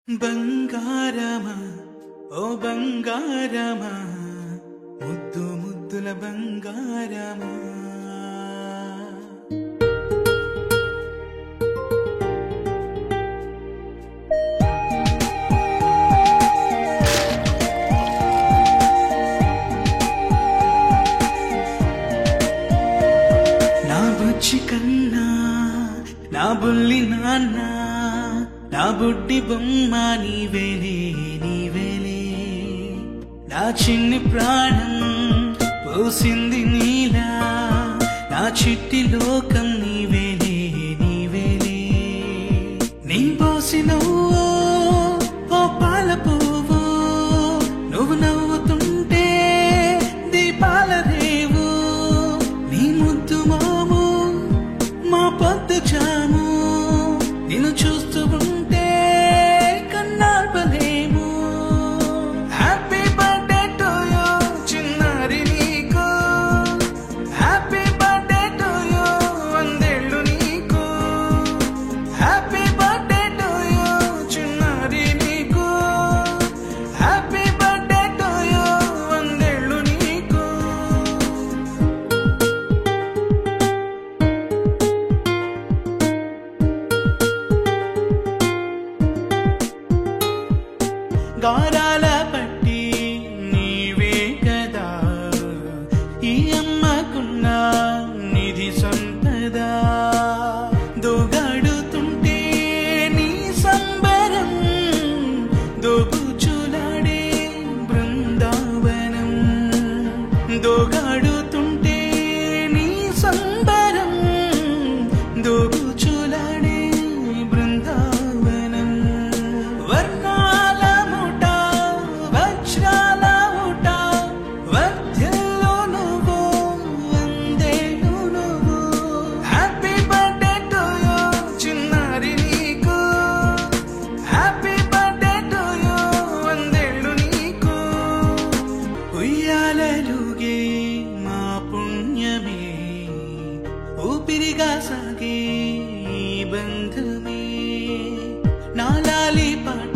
బంగారమా ఓ బంగారమా ముద్దు ముద్దుల బంగారమా నా బుజ్జి కన్నా నా బుల్లి నాన్న నా బుడ్డి బొమ్మ నీవేలే నీవేలే నా చిన్ని ప్రాణం పోసింది నీలా నా చిట్టి లోకం నీవేలే నీవేలే నీ పోసినవో ఓ పాల పువ్వు నువ్వు నవ్వుతుంటే దీపాల రేవు నీ ముద్దు మాము మా పొద్దు జాము నిన్ను చూస్తూ ఉంటే కన్నాల్పలేము. హ్యాపీ బర్త్డే టు యూ చిన్నారి నీకు, హ్యాపీ బర్త్డే టు యూ వందేళ్ళు నీకు, హ్యాపీ బర్త్డే టు యూ చిన్నారి నీకు, హ్యాపీ బర్త్డే టు యూ వందేళ్ళు నీకు. గారాల పట్టి నీవే కదా ఈ అమ్మకున్న నిధి సంపద దోగాడుతుంటే నీ సంబరం దోబుచులాడే బృందావనం దోగాడుతుంటే నీ సంబరం దోబుచులాడే బృందావనం వర్ణాల ముఠ వజ్రాల ముఠ వర్ధిల్లు నువ్వు వందేళ్ళు నువ్వు హ్యాపీ బర్త్డే టు యూ చిన్నారి నీకు హ్యాపీ బర్త్డే టు యూ వందేళ్ళు నీకు ఉయ్యాలలుగే మా పుణ్యమే ఊపిరిగా సాగే ఈ బంధమే నా లాలి పాట